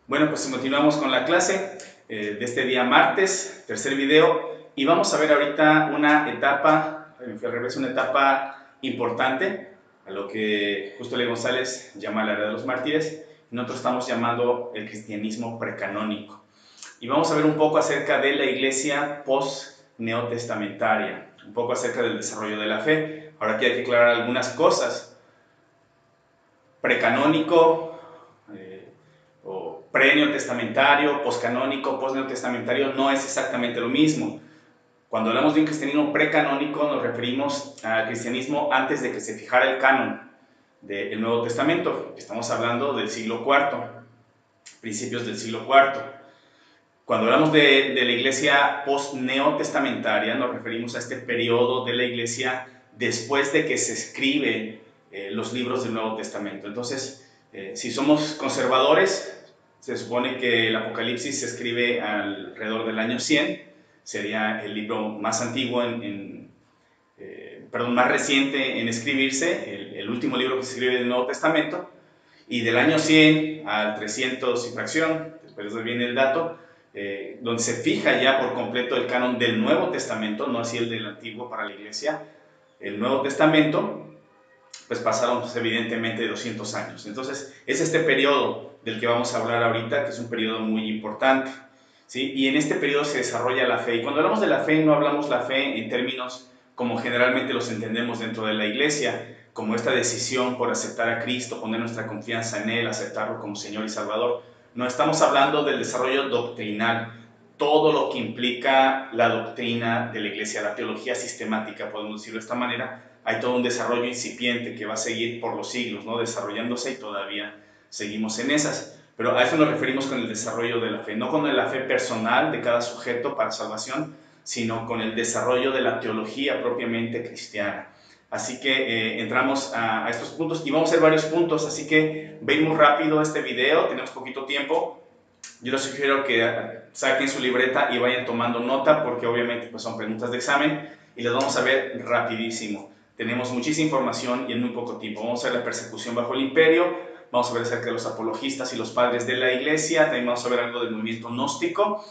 Bueno, pues continuamos con la clase de este día martes, tercer video, y vamos a ver ahorita una etapa, al revés, una etapa importante, a lo que Justo L. González llama la era de los mártires, y nosotros estamos llamando el cristianismo precanónico. Y vamos a ver un poco acerca de la iglesia post-neotestamentaria, un poco acerca del desarrollo de la fe. Ahora aquí hay que aclarar algunas cosas. Precanónico, o pre-neotestamentario, poscanónico, post-neotestamentario, no es exactamente lo mismo. Cuando hablamos de un cristianismo precanónico nos referimos al cristianismo antes de que se fijara el canon del Nuevo Testamento. Estamos hablando del siglo IV, principios del siglo IV. Cuando hablamos de la iglesia post-neotestamentaria nos referimos a este periodo de la iglesia después de que se escriben los libros del Nuevo Testamento. Entonces, si somos conservadores, se supone que el Apocalipsis se escribe alrededor del año 100, sería el libro más antiguo más reciente en escribirse, el último libro que se escribe del Nuevo Testamento, y del año 100 al 300 y fracción, después viene el dato, donde se fija ya por completo el canon del Nuevo Testamento, no así el del Antiguo para la Iglesia, el Nuevo Testamento, pues pasaron pues, evidentemente 200 años. Entonces, es este periodo del que vamos a hablar ahorita, que es un periodo muy importante, ¿sí? Y en este periodo se desarrolla la fe. Y cuando hablamos de la fe, no hablamos la fe en términos como generalmente los entendemos dentro de la iglesia, como esta decisión por aceptar a Cristo, poner nuestra confianza en Él, aceptarlo como Señor y Salvador. No, estamos hablando del desarrollo doctrinal, todo lo que implica la doctrina de la iglesia, la teología sistemática, podemos decirlo de esta manera. Hay todo un desarrollo incipiente que va a seguir por los siglos, ¿no? Desarrollándose, y todavía seguimos en esas. Pero a eso nos referimos con el desarrollo de la fe, no con la fe personal de cada sujeto para salvación, sino con el desarrollo de la teología propiamente cristiana. Así que entramos a estos puntos y vamos a hacer varios puntos, así que ven muy rápido este video, tenemos poquito tiempo. Yo les sugiero que saquen su libreta y vayan tomando nota, porque obviamente pues, son preguntas de examen y las vamos a ver rapidísimo. Tenemos muchísima información y en muy poco tiempo. Vamos a ver la persecución bajo el imperio, vamos a ver acerca de los apologistas y los padres de la iglesia, también vamos a ver algo del movimiento gnóstico,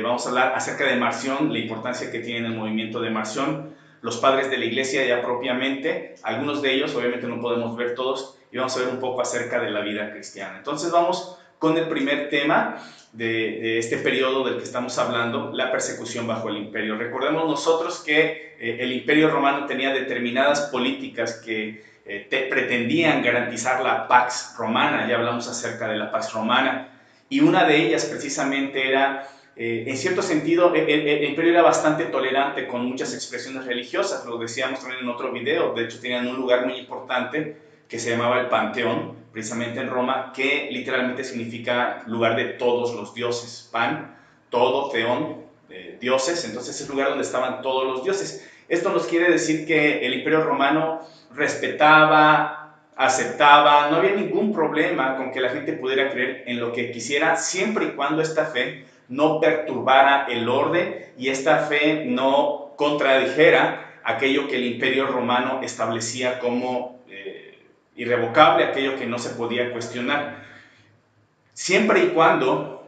vamos a hablar acerca de Marción, la importancia que tiene el movimiento de Marción, los padres de la iglesia ya propiamente, algunos de ellos, obviamente no podemos ver todos, y vamos a ver un poco acerca de la vida cristiana. Entonces vamos con el primer tema de este periodo del que estamos hablando, la persecución bajo el imperio. Recordemos nosotros que el imperio romano tenía determinadas políticas que pretendían garantizar la Pax Romana, ya hablamos acerca de la Pax Romana, y una de ellas precisamente era, en cierto sentido, el imperio era bastante tolerante con muchas expresiones religiosas, lo decíamos también en otro video, de hecho tenían un lugar muy importante que se llamaba el Panteón, precisamente en Roma, que literalmente significa lugar de todos los dioses, pan, todo, teón, dioses, entonces es el lugar donde estaban todos los dioses. Esto nos quiere decir que el imperio romano respetaba, aceptaba, no había ningún problema con que la gente pudiera creer en lo que quisiera, siempre y cuando esta fe no perturbara el orden y esta fe no contradijera aquello que el imperio romano establecía como irrevocable, aquello que no se podía cuestionar. Siempre y cuando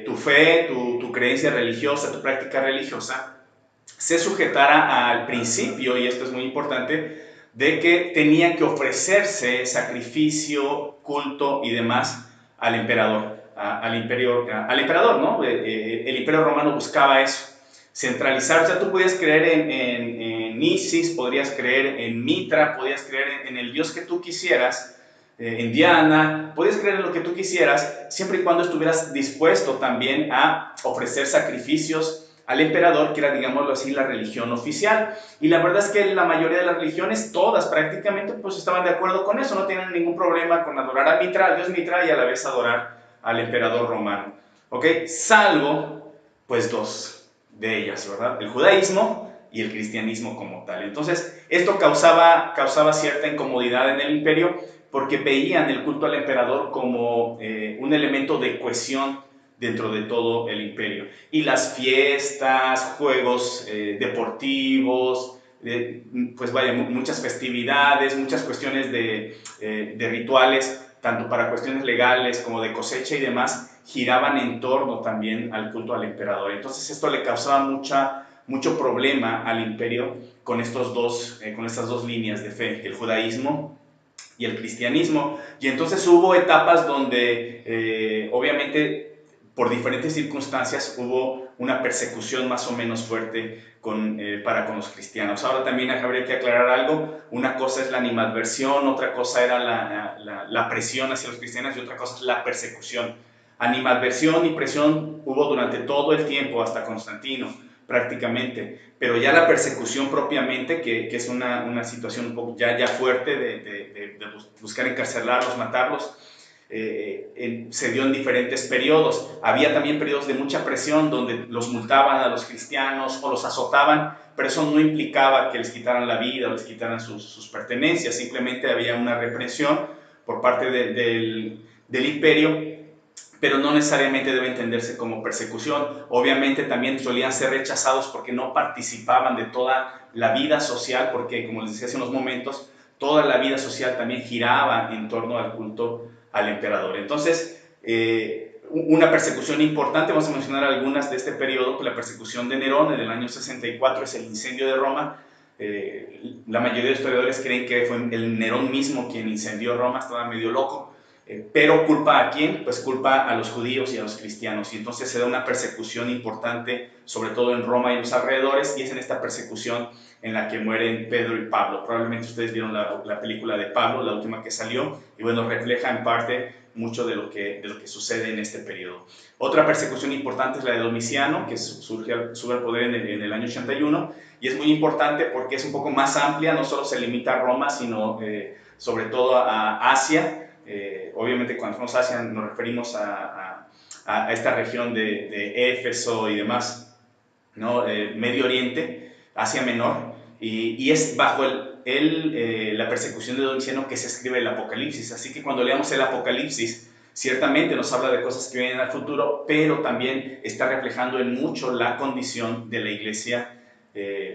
tu fe, tu creencia religiosa, tu práctica religiosa se sujetara al principio, y esto es muy importante, de que tenía que ofrecerse sacrificio, culto y demás al emperador, al emperador, ¿no? El imperio romano buscaba eso, centralizar. O sea, tú podías creer en Isis, podrías creer en Mitra, podías creer en el dios que tú quisieras, en Diana, podías creer en lo que tú quisieras, siempre y cuando estuvieras dispuesto también a ofrecer sacrificios al emperador, que era, digámoslo así, la religión oficial. Y la verdad es que la mayoría de las religiones, todas prácticamente, pues estaban de acuerdo con eso, no tienen ningún problema con adorar a Mitra, al dios Mitra, y a la vez adorar al emperador romano, ¿ok? Salvo, pues, dos de ellas, ¿verdad? El judaísmo y el cristianismo como tal. Entonces, esto causaba cierta incomodidad en el imperio, porque veían el culto al emperador como un elemento de cohesión dentro de todo el imperio. Y las fiestas, juegos deportivos, pues vaya, muchas festividades, muchas cuestiones de rituales, tanto para cuestiones legales como de cosecha y demás, giraban en torno también al culto al emperador. Entonces esto le causaba mucho problema al imperio con estas dos líneas de fe, el judaísmo y el cristianismo. Y entonces hubo etapas donde obviamente por diferentes circunstancias hubo una persecución más o menos fuerte para con los cristianos. Ahora también habría que aclarar algo: una cosa es la animadversión, otra cosa era la presión hacia los cristianos y otra cosa es la persecución. Animadversión y presión hubo durante todo el tiempo, hasta Constantino prácticamente, pero ya la persecución propiamente, que es una situación un poco ya fuerte de buscar encarcelarlos, matarlos, se dio en diferentes periodos. Había también periodos de mucha presión donde los multaban a los cristianos o los azotaban, pero eso no implicaba que les quitaran la vida o les quitaran sus pertenencias, simplemente había una represión por parte del imperio, pero no necesariamente debe entenderse como persecución. Obviamente también solían ser rechazados porque no participaban de toda la vida social, porque como les decía hace unos momentos, toda la vida social también giraba en torno al culto al emperador. Entonces, una persecución importante, vamos a mencionar algunas de este periodo, pues la persecución de Nerón en el año 64 es el incendio de Roma. La mayoría de historiadores creen que fue el Nerón mismo quien incendió Roma, estaba medio loco. Pero ¿culpa a quién? Pues culpa a los judíos y a los cristianos, y entonces se da una persecución importante, sobre todo en Roma y los alrededores, y es en esta persecución en la que mueren Pedro y Pablo. Probablemente ustedes vieron la película de Pablo, la última que salió, y bueno, refleja en parte mucho de lo que sucede en este periodo. Otra persecución importante es la de Domiciano, que sube al poder en el año 81, y es muy importante porque es un poco más amplia, no solo se limita a Roma, sino sobre todo a Asia. Obviamente cuando decimos Asia nos referimos a esta región de Éfeso y demás, ¿no? Medio Oriente, Asia Menor, y es bajo la persecución de Domiciano que se escribe el Apocalipsis. Así que cuando leamos el Apocalipsis, ciertamente nos habla de cosas que vienen al futuro, pero también está reflejando en mucho la condición de la iglesia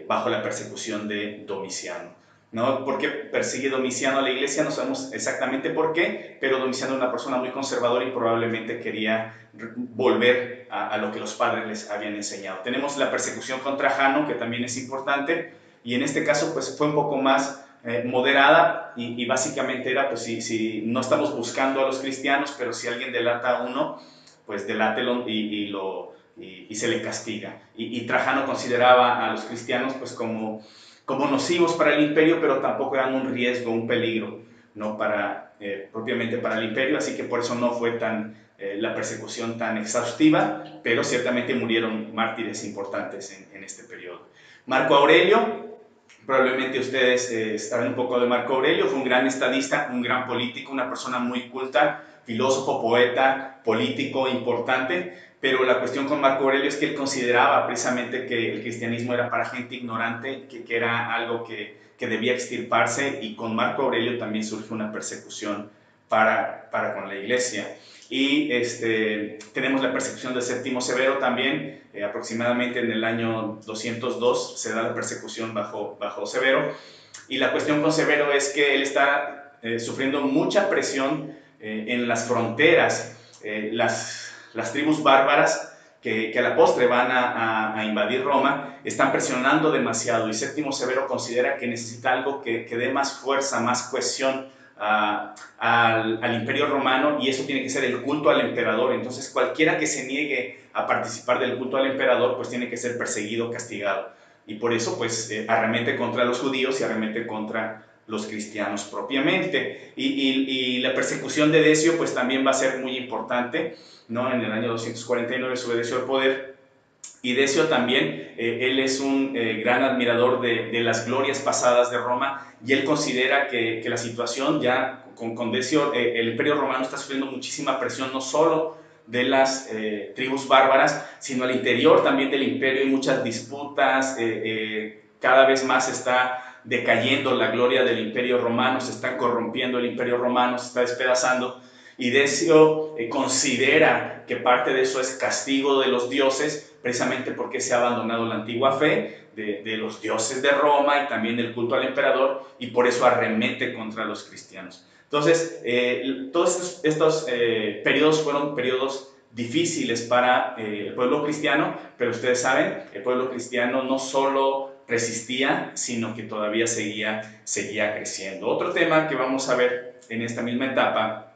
bajo la persecución de Domiciano. ¿No? ¿Por qué persigue Domiciano a la iglesia? No sabemos exactamente por qué, pero Domiciano era una persona muy conservadora y probablemente quería volver a lo que los padres les habían enseñado. Tenemos la persecución contra Trajano, que también es importante, y en este caso pues fue un poco más moderada, y básicamente era, pues si no estamos buscando a los cristianos, pero si alguien delata a uno, pues delátelo y se le castiga. Y Trajano consideraba a los cristianos pues como nocivos para el imperio, pero tampoco eran un riesgo, un peligro, ¿no? Propiamente para el imperio, así que por eso no fue la persecución tan exhaustiva, pero ciertamente murieron mártires importantes en este periodo. Marco Aurelio, probablemente ustedes saben un poco de Marco Aurelio, fue un gran estadista, un gran político, una persona muy culta, filósofo, poeta, político importante. Pero la cuestión con Marco Aurelio es que él consideraba precisamente que el cristianismo era para gente ignorante, que era algo que debía extirparse, y con Marco Aurelio también surge una persecución para con la iglesia. Y tenemos la persecución de Séptimo Severo también, aproximadamente en el año 202 se da la persecución bajo Severo. Y la cuestión con Severo es que él está sufriendo mucha presión en las fronteras. Las tribus bárbaras que a la postre van a invadir Roma están presionando demasiado, y Séptimo Severo considera que necesita algo que dé más fuerza, más cohesión al imperio romano, y eso tiene que ser el culto al emperador. Entonces cualquiera que se niegue a participar del culto al emperador pues tiene que ser perseguido, castigado, y por eso pues arremete contra los judíos y arremete contra los cristianos propiamente. Y la persecución de Decio pues también va a ser muy importante, ¿no? En el año 249 sube Decio al poder, y Decio también, él es un gran admirador de las glorias pasadas de Roma, y él considera que la situación ya con Decio, el imperio romano está sufriendo muchísima presión, no solo de las tribus bárbaras, sino al interior también del imperio. Hay muchas disputas, cada vez más está decayendo la gloria del imperio romano, se está corrompiendo el imperio romano, se está despedazando, y Decio considera que parte de eso es castigo de los dioses, precisamente porque se ha abandonado la antigua fe de los dioses de Roma y también el culto al emperador, y por eso arremete contra los cristianos. Entonces, todos estos periodos fueron periodos difíciles para el pueblo cristiano, pero ustedes saben, el pueblo cristiano no solo resistía, sino que todavía seguía creciendo. Otro tema que vamos a ver en esta misma etapa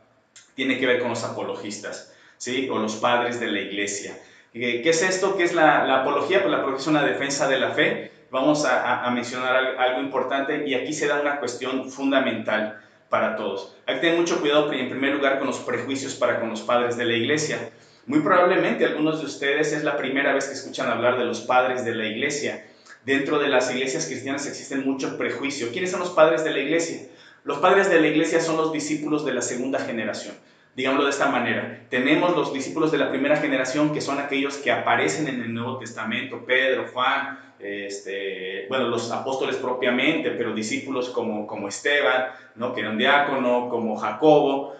tiene que ver con los apologistas, ¿sí? O los padres de la iglesia. ¿Qué es esto? ¿Qué es la apología? Pues la apología es una defensa de la fe. Vamos a mencionar algo importante y aquí se da una cuestión fundamental para todos. Hay que tener mucho cuidado en primer lugar con los prejuicios para con los padres de la iglesia. Muy probablemente algunos de ustedes es la primera vez que escuchan hablar de los padres de la iglesia. Dentro de las iglesias cristianas existen muchos prejuicios. ¿Quiénes son los padres de la iglesia? Los padres de la iglesia son los discípulos de la segunda generación. Digámoslo de esta manera, tenemos los discípulos de la primera generación que son aquellos que aparecen en el Nuevo Testamento, Pedro, Juan, bueno, los apóstoles propiamente, pero discípulos como Esteban, ¿no? Que era un diácono, como Jacobo,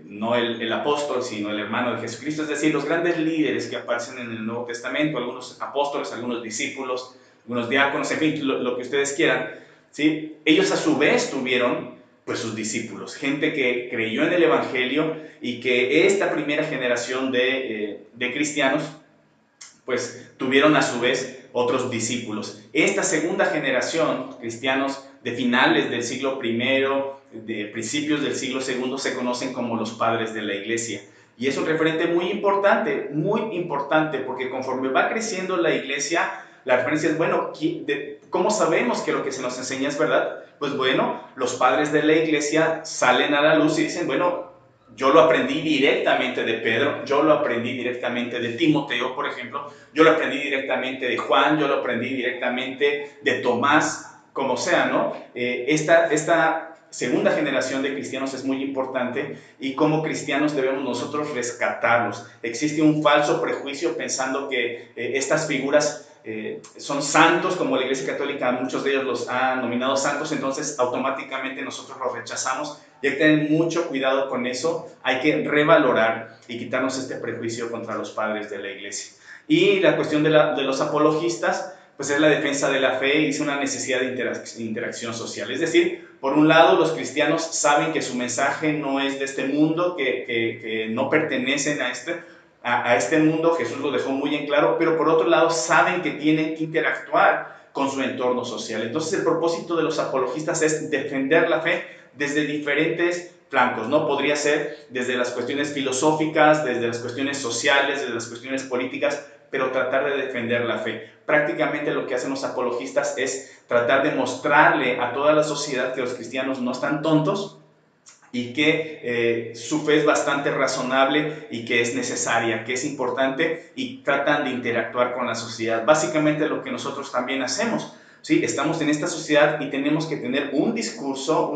no el apóstol, sino el hermano de Jesucristo, es decir, los grandes líderes que aparecen en el Nuevo Testamento, algunos apóstoles, algunos discípulos, algunos diáconos, en fin, lo que ustedes quieran, ¿sí? Ellos a su vez tuvieron pues sus discípulos, gente que creyó en el Evangelio y que esta primera generación de cristianos pues tuvieron a su vez otros discípulos. Esta segunda generación, cristianos de finales del siglo I, de principios del siglo II, se conocen como los padres de la iglesia. Y es un referente muy importante, porque conforme va creciendo la iglesia, la referencia es, bueno, ¿cómo sabemos que lo que se nos enseña es verdad? Pues bueno, los padres de la iglesia salen a la luz y dicen, bueno, yo lo aprendí directamente de Pedro, yo lo aprendí directamente de Timoteo, por ejemplo, yo lo aprendí directamente de Juan, yo lo aprendí directamente de Tomás, como sea, ¿no? Esta segunda generación de cristianos es muy importante y como cristianos debemos nosotros rescatarlos. Existe un falso prejuicio pensando que estas figuras son santos, como la Iglesia Católica, muchos de ellos los han nominado santos, entonces automáticamente nosotros los rechazamos y hay que tener mucho cuidado con eso, hay que revalorar y quitarnos este prejuicio contra los padres de la Iglesia. Y la cuestión de los apologistas, pues es la defensa de la fe y es una necesidad de interacción social. Es decir, por un lado, los cristianos saben que su mensaje no es de este mundo, que no pertenecen a este mundo, Jesús lo dejó muy en claro, pero por otro lado saben que tienen que interactuar con su entorno social. Entonces el propósito de los apologistas es defender la fe desde diferentes flancos, ¿no? Podría ser desde las cuestiones filosóficas, desde las cuestiones sociales, desde las cuestiones políticas, pero tratar de defender la fe. Prácticamente lo que hacen los apologistas es tratar de mostrarle a toda la sociedad que los cristianos no están tontos y que su fe es bastante razonable y que es necesaria, que es importante y tratan de interactuar con la sociedad. Básicamente lo que nosotros también hacemos, ¿sí? Estamos en esta sociedad y tenemos que tener un discurso,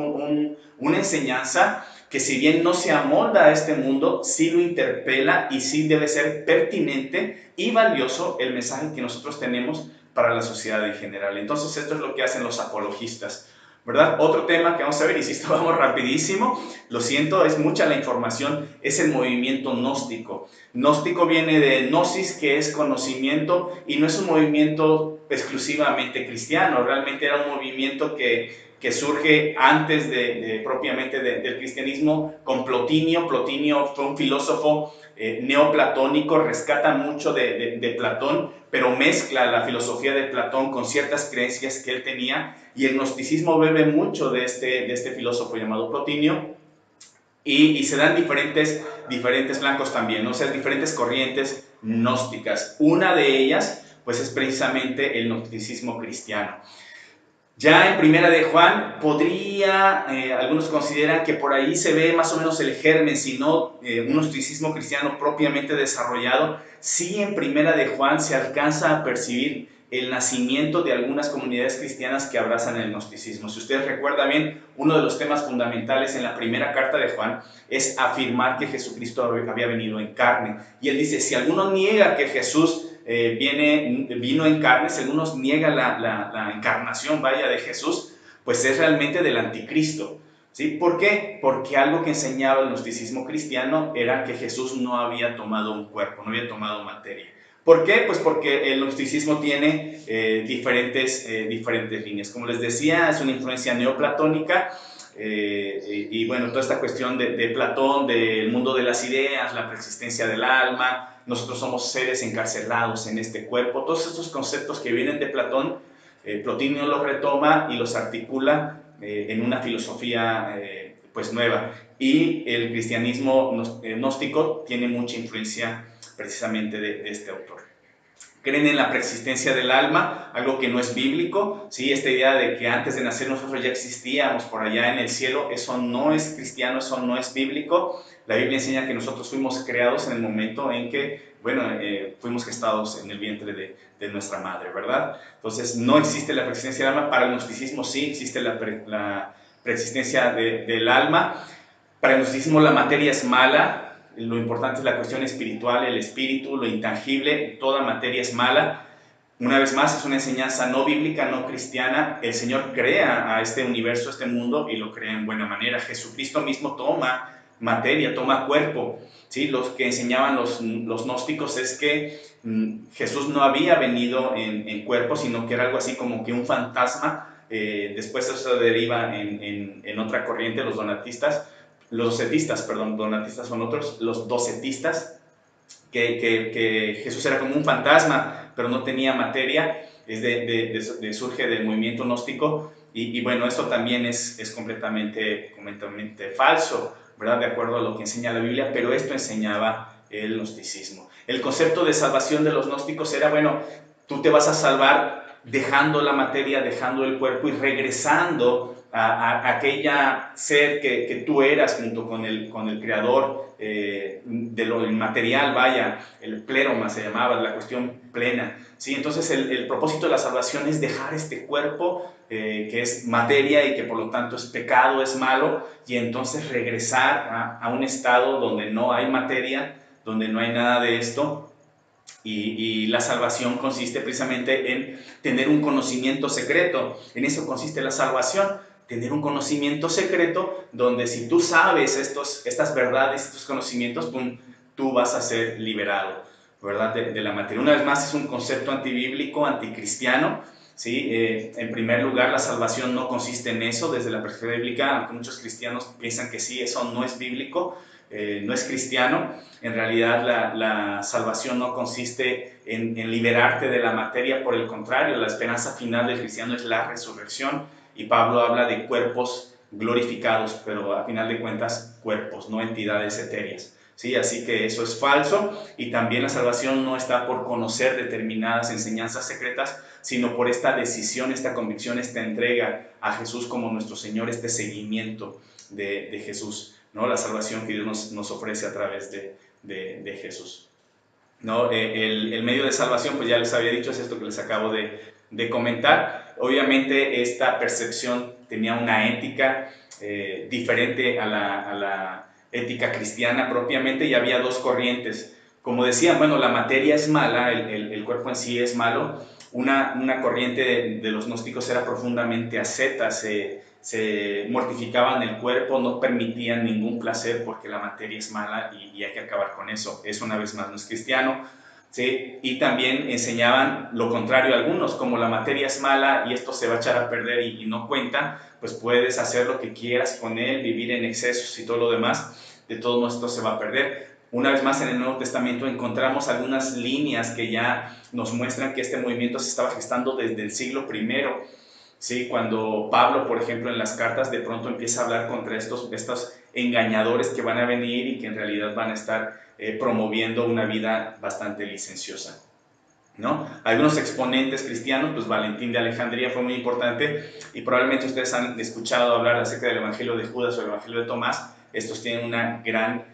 una enseñanza que si bien no se amolda a este mundo, sí lo interpela y sí debe ser pertinente y valioso el mensaje que nosotros tenemos para la sociedad en general. Entonces esto es lo que hacen los apologistas, ¿verdad? Otro tema que vamos a ver, y si esto vamos rapidísimo, lo siento, es mucha la información, es el movimiento gnóstico. Gnóstico viene de gnosis, que es conocimiento, y no es un movimiento exclusivamente cristiano, realmente era un movimiento que surge antes propiamente del cristianismo con Plotinio. Plotinio fue un filósofo neoplatónico, rescata mucho de Platón, pero mezcla la filosofía de Platón con ciertas creencias que él tenía, y el gnosticismo bebe mucho de este filósofo llamado Plotinio, y se dan diferentes flancos también, ¿no? O sea, diferentes corrientes gnósticas. Una de ellas, pues es precisamente el gnosticismo cristiano. Ya en Primera de Juan algunos consideran que por ahí se ve más o menos el germen, si no un gnosticismo cristiano propiamente desarrollado. Sí, en Primera de Juan se alcanza a percibir el nacimiento de algunas comunidades cristianas que abrazan el gnosticismo. Si ustedes recuerdan bien, uno de los temas fundamentales en la primera carta de Juan es afirmar que Jesucristo había venido en carne. Y él dice, si alguno niega que Jesús vino en carne, si algunos niega la encarnación, de Jesús, pues es realmente del anticristo. ¿Sí? ¿Por qué? Porque algo que enseñaba el gnosticismo cristiano era que Jesús no había tomado un cuerpo, no había tomado materia. ¿Por qué? Pues porque el gnosticismo tiene diferentes líneas. Como les decía, es una influencia neoplatónica. y bueno, toda esta cuestión de Platón, del mundo de las ideas, la preexistencia del alma, nosotros somos seres encarcelados en este cuerpo, todos estos conceptos que vienen de Platón, Plotinio los retoma y los articula en una filosofía pues nueva. Y el cristianismo gnóstico tiene mucha influencia precisamente de este autor. Creen en la preexistencia del alma, algo que no es bíblico, ¿sí? Esta idea de que antes de nacer nosotros ya existíamos por allá en el cielo, eso no es cristiano, eso no es bíblico. La Biblia enseña que nosotros fuimos creados en el momento en que, bueno, fuimos gestados en el vientre de nuestra madre, ¿verdad? Entonces, no existe la preexistencia del alma. Para el gnosticismo sí existe la preexistencia del alma. Para el gnosticismo la materia es mala, lo importante es la cuestión espiritual, el espíritu, lo intangible, toda materia es mala. Una vez más, es una enseñanza no bíblica, no cristiana. El Señor crea a este universo, a este mundo, y lo crea en buena manera. Jesucristo mismo toma materia, toma cuerpo. ¿Sí? Los que enseñaban los gnósticos es que Jesús no había venido en cuerpo, sino que era algo así como que un fantasma. Después eso deriva en otra corriente, los donatistas. Los docetistas, perdón, donatistas son otros, los docetistas, que Jesús era como un fantasma, pero no tenía materia, surge del movimiento gnóstico, y bueno, esto también es completamente falso, ¿verdad? De acuerdo a lo que enseña la Biblia, pero esto enseñaba el gnosticismo. El concepto de salvación de los gnósticos era, bueno, tú te vas a salvar dejando la materia, dejando el cuerpo y regresando a aquella ser que tú eras junto con el creador de lo inmaterial, vaya, el pleroma se llamaba, la cuestión plena. ¿Sí? Entonces el propósito de la salvación es dejar este cuerpo que es materia y que por lo tanto es pecado, es malo, y entonces regresar a un estado donde no hay materia, donde no hay nada de esto. Y la salvación consiste precisamente en tener un conocimiento secreto. En eso consiste la salvación, tener un conocimiento secreto donde si tú sabes estas verdades, estos conocimientos, ¡pum!, tú vas a ser liberado, ¿verdad? De la materia. Una vez más, es un concepto antibíblico, anticristiano. ¿Sí? En primer lugar, la salvación no consiste en eso desde la perspectiva bíblica, aunque muchos cristianos piensan que sí, eso no es bíblico, no es cristiano. En realidad la salvación no consiste en liberarte de la materia, por el contrario, la esperanza final del cristiano es la resurrección, y Pablo habla de cuerpos glorificados, pero a final de cuentas cuerpos, no entidades etéreas. ¿Sí? Así que eso es falso, y también la salvación no está por conocer determinadas enseñanzas secretas, sino por esta decisión, esta convicción, esta entrega a Jesús como nuestro Señor, este seguimiento de Jesús, ¿no? La salvación que Dios nos ofrece a través de Jesús, ¿no? El medio de salvación, pues ya les había dicho, es esto que les acabo de comentar. Obviamente esta percepción tenía una ética diferente a la ética cristiana propiamente, y había dos corrientes. Como decían, bueno, la materia es mala, el cuerpo en sí es malo. Una corriente de los gnósticos era profundamente asceta, se mortificaban el cuerpo, no permitían ningún placer porque la materia es mala y hay que acabar con eso. Eso, una vez más, no es cristiano. ¿Sí? Y también enseñaban lo contrario a algunos, como la materia es mala y esto se va a echar a perder y no cuenta, pues puedes hacer lo que quieras con él, vivir en excesos y todo lo demás, de todo modo esto se va a perder. Una vez más, en el Nuevo Testamento encontramos algunas líneas que ya nos muestran que este movimiento se estaba gestando desde el siglo I. ¿Sí? Cuando Pablo, por ejemplo, en las cartas de pronto empieza a hablar contra estos engañadores que van a venir y que en realidad van a estar promoviendo una vida bastante licenciosa, ¿no? Algunos exponentes cristianos, pues Valentín de Alejandría fue muy importante, y probablemente ustedes han escuchado hablar acerca del Evangelio de Judas o el Evangelio de Tomás. Estos tienen una gran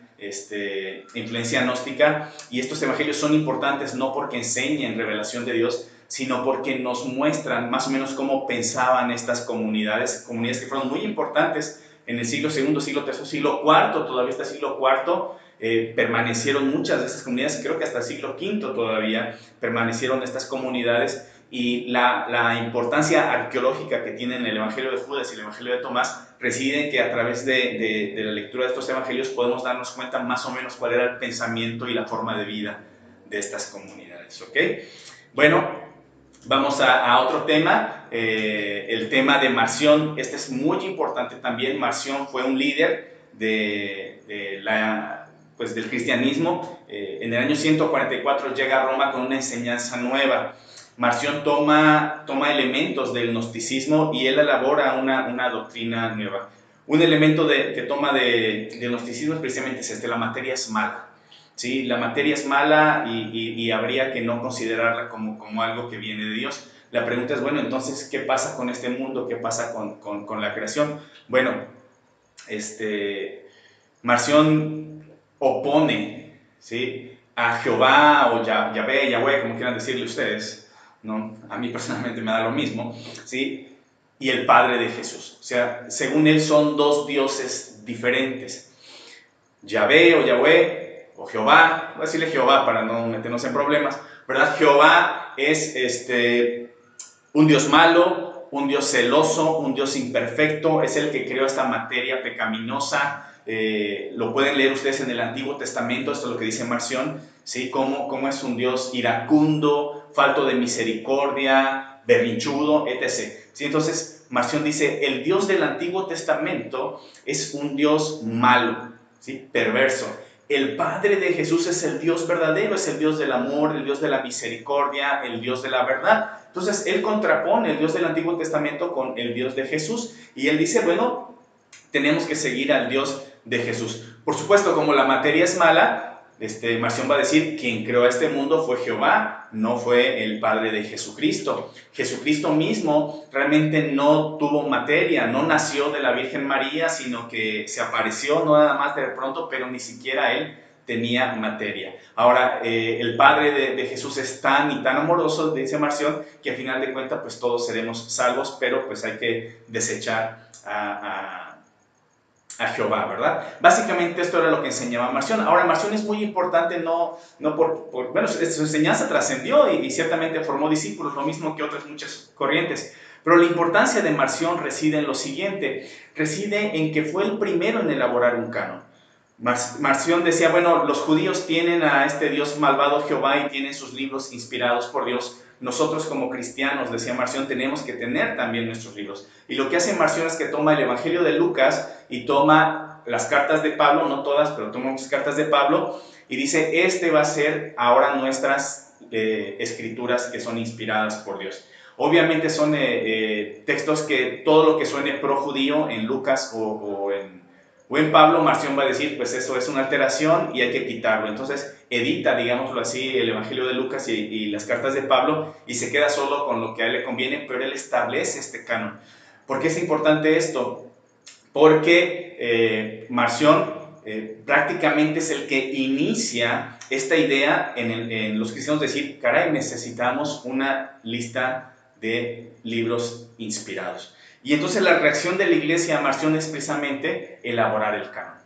influencia gnóstica, y estos evangelios son importantes no porque enseñen revelación de Dios, sino porque nos muestran más o menos cómo pensaban estas comunidades que fueron muy importantes en el siglo II, siglo III, siglo IV, todavía hasta el siglo IV permanecieron muchas de estas comunidades, creo que hasta el siglo V todavía permanecieron estas comunidades, y la importancia arqueológica que tienen el Evangelio de Judas y el Evangelio de Tomás reside en que a través de la lectura de estos evangelios podemos darnos cuenta más o menos cuál era el pensamiento y la forma de vida de estas comunidades, ¿ok? Bueno, Vamos a otro tema, el tema de Marción. Este es muy importante también. Marción fue un líder pues del cristianismo. En el año 144 llega a Roma con una enseñanza nueva. Marción toma elementos del gnosticismo y él elabora una doctrina nueva. Un elemento que toma del gnosticismo es precisamente la materia es mala. ¿Sí? La materia es mala y habría que no considerarla como algo que viene de Dios. La pregunta es, bueno, entonces, ¿qué pasa con este mundo? ¿Qué pasa con la creación? Bueno, Marción opone, ¿sí?, a Jehová o Yahvé, como quieran decirle ustedes, ¿no? A mí personalmente me da lo mismo, ¿sí? Y el Padre de Jesús. O sea, según él son dos dioses diferentes. Yahvé o Yahweh o Jehová, voy a decirle Jehová para no meternos en problemas, ¿verdad? Jehová es un Dios malo, un Dios celoso, un Dios imperfecto, es el que creó esta materia pecaminosa. Lo pueden leer ustedes en el Antiguo Testamento, esto es lo que dice Marción, ¿sí? Cómo es un Dios iracundo, falto de misericordia, berrinchudo, etc. ¿Sí? Entonces, Marción dice, el Dios del Antiguo Testamento es un Dios malo, ¿sí?, perverso. El Padre de Jesús es el Dios verdadero, es el Dios del amor, el Dios de la misericordia, el Dios de la verdad. Entonces, él contrapone el Dios del Antiguo Testamento con el Dios de Jesús. Y él dice, bueno, tenemos que seguir al Dios de Jesús. Por supuesto, como la materia es mala, Marción va a decir, quien creó este mundo fue Jehová, no fue el Padre de Jesucristo. Jesucristo mismo realmente no tuvo materia, no nació de la Virgen María, sino que se apareció, no nada más de pronto, pero ni siquiera él tenía materia. Ahora, el Padre de Jesús es tan y tan amoroso, dice Marción, que al final de cuentas, pues todos seremos salvos, pero pues hay que desechar a Jehová, ¿verdad? Básicamente esto era lo que enseñaba Marción. Ahora, Marción es muy importante, no bueno, su enseñanza trascendió y ciertamente formó discípulos, lo mismo que otras muchas corrientes. Pero la importancia de Marción reside en lo siguiente, reside en que fue el primero en elaborar un canon. Marción decía, bueno, los judíos tienen a este Dios malvado Jehová y tienen sus libros inspirados por Dios. Nosotros como cristianos, decía Marción, tenemos que tener también nuestros libros. Y lo que hace Marción es que toma el Evangelio de Lucas y toma las cartas de Pablo, no todas, pero toma muchas cartas de Pablo, y dice, va a ser ahora nuestras escrituras que son inspiradas por Dios. Obviamente son textos que todo lo que suene pro judío en Lucas o en Pablo, Marción va a decir, pues eso es una alteración y hay que quitarlo. Entonces edita, digámoslo así, el Evangelio de Lucas y las cartas de Pablo y se queda solo con lo que a él le conviene, pero él establece este canon. ¿Por qué es importante esto? Porque Marción prácticamente es el que inicia esta idea en los cristianos, decir, caray, necesitamos una lista de libros inspirados. Y entonces la reacción de la iglesia a Marción es precisamente elaborar el canon,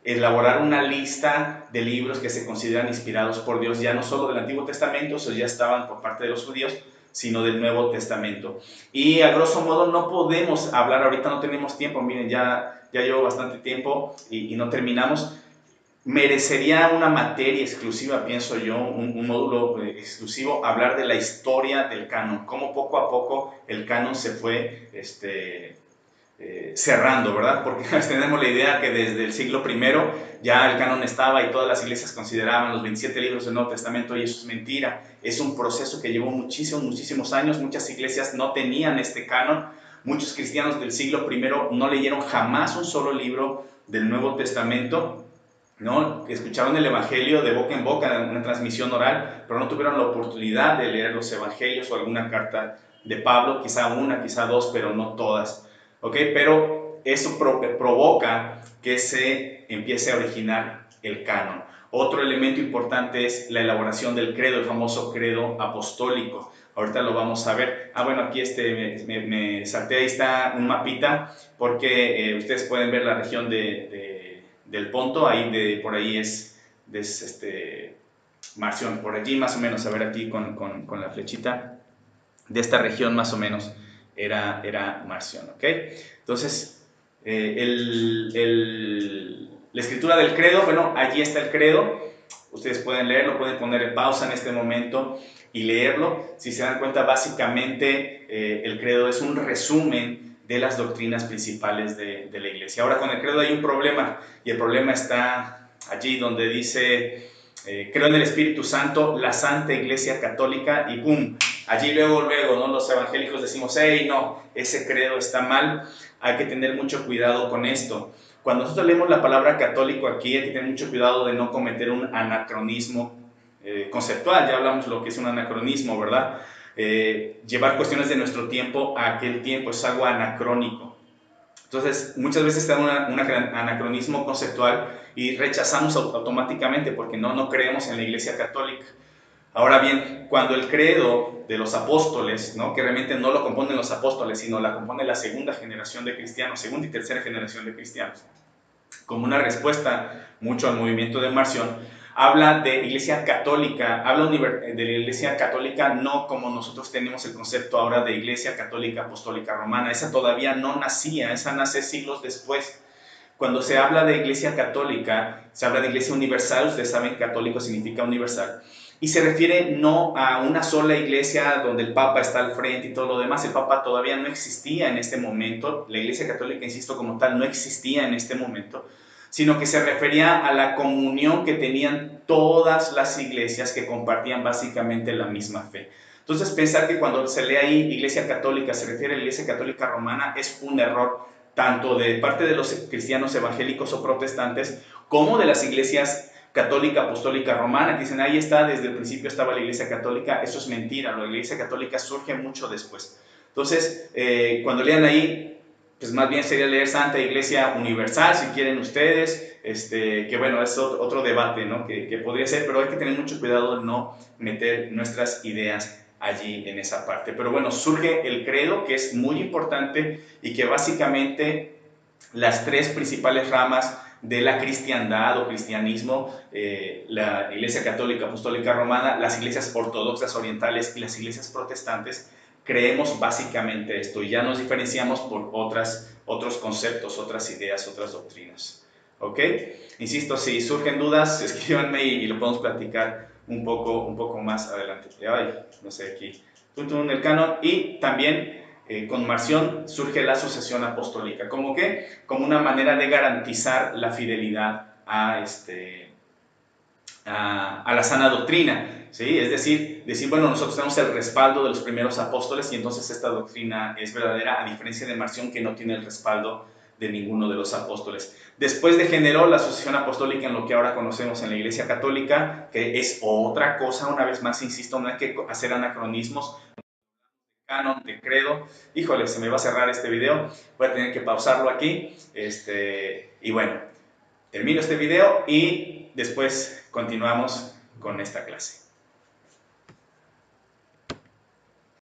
elaborar una lista de libros que se consideran inspirados por Dios, ya no solo del Antiguo Testamento, esos ya estaban por parte de los judíos, sino del Nuevo Testamento. Y a grosso modo no podemos hablar, ahorita no tenemos tiempo, miren, ya llevo bastante tiempo y no terminamos. Merecería una materia exclusiva, pienso yo, un módulo exclusivo, hablar de la historia del canon, cómo poco a poco el canon se fue cerrando, ¿verdad? Porque tenemos la idea que desde el siglo I ya el canon estaba y todas las iglesias consideraban los 27 libros del Nuevo Testamento, y eso es mentira. Es un proceso que llevó muchísimos años. Muchas iglesias no tenían este canon. Muchos cristianos del siglo I no leyeron jamás un solo libro del Nuevo Testamento, ¿no? Escucharon el Evangelio de boca en boca en una transmisión oral, pero no tuvieron la oportunidad de leer los Evangelios o alguna carta de Pablo, quizá una, quizá dos, pero no todas. ¿Ok? Pero eso provoca que se empiece a originar el canon. Otro elemento importante es la elaboración del credo, el famoso credo apostólico. Ahorita lo vamos a ver. Bueno, aquí me salté, ahí está un mapita, porque ustedes pueden ver la región del Ponto, por ahí es Marción, por allí más o menos, a ver aquí con la flechita, de esta región más o menos era Marción, ¿ok? Entonces, la escritura del credo, bueno, allí está el credo. Ustedes pueden leerlo, pueden poner en pausa en este momento y leerlo. Si se dan cuenta, básicamente el credo es un resumen de las doctrinas principales de la iglesia. Ahora, con el credo hay un problema, y el problema está allí donde dice, creo en el Espíritu Santo, la Santa Iglesia Católica, y ¡pum! Allí luego, ¿no? Los evangélicos decimos, hey, no, ese credo está mal, hay que tener mucho cuidado con esto. Cuando nosotros leemos la palabra católico aquí, hay que tener mucho cuidado de no cometer un anacronismo conceptual. Ya hablamos de lo que es un anacronismo, ¿verdad? Llevar cuestiones de nuestro tiempo a aquel tiempo es algo anacrónico. Entonces, muchas veces está un anacronismo conceptual y rechazamos automáticamente porque no creemos en la Iglesia Católica. Ahora bien, cuando el credo de los apóstoles, ¿no? Que realmente no lo componen los apóstoles, sino la compone la segunda generación de cristianos, segunda y tercera generación de cristianos, como una respuesta mucho al movimiento de Marción, habla de Iglesia Católica, habla de la Iglesia Católica no como nosotros tenemos el concepto ahora de Iglesia Católica Apostólica Romana. Esa todavía no nacía, esa nace siglos después. Cuando se habla de Iglesia Católica, se habla de Iglesia Universal. Ustedes saben que católico significa universal, y se refiere no a una sola iglesia donde el Papa está al frente y todo lo demás. El Papa todavía no existía en este momento, la Iglesia Católica, insisto, como tal, no existía en este momento, sino que se refería a la comunión que tenían todas las iglesias que compartían básicamente la misma fe. Entonces, pensar que cuando se lee ahí Iglesia Católica se refiere a la Iglesia Católica Romana es un error, tanto de parte de los cristianos evangélicos o protestantes, como de las iglesias católica, apostólica, romana, que dicen, ahí está, desde el principio estaba la Iglesia Católica. Eso es mentira, la Iglesia Católica surge mucho después. Entonces, cuando lean ahí, pues más bien sería leer Santa Iglesia Universal, si quieren ustedes, que bueno, es otro debate, ¿no? que podría ser, pero hay que tener mucho cuidado de no meter nuestras ideas allí en esa parte. Pero bueno, surge el credo, que es muy importante y que básicamente las tres principales ramas de la cristiandad o cristianismo, la Iglesia Católica Apostólica Romana, las iglesias ortodoxas orientales y las iglesias protestantes, creemos básicamente esto, y ya nos diferenciamos por otros conceptos, otras ideas, otras doctrinas. ¿Ok? Insisto, si surgen dudas, escríbanme y lo podemos platicar un poco más adelante. Ay, no sé, aquí. En el canon. Y también con Marción surge la sucesión apostólica. ¿Cómo qué? Como una manera de garantizar la fidelidad a la sana doctrina, ¿sí? Es decir, bueno, nosotros tenemos el respaldo de los primeros apóstoles y entonces esta doctrina es verdadera, a diferencia de Marción, que no tiene el respaldo de ninguno de los apóstoles. Después degeneró la sucesión apostólica en lo que ahora conocemos en la Iglesia Católica, que es otra cosa. Una vez más, insisto, no hay que hacer anacronismos, canon, de credo. Híjole, se me va a cerrar este video, voy a tener que pausarlo aquí, y bueno, termino este video y después continuamos con esta clase.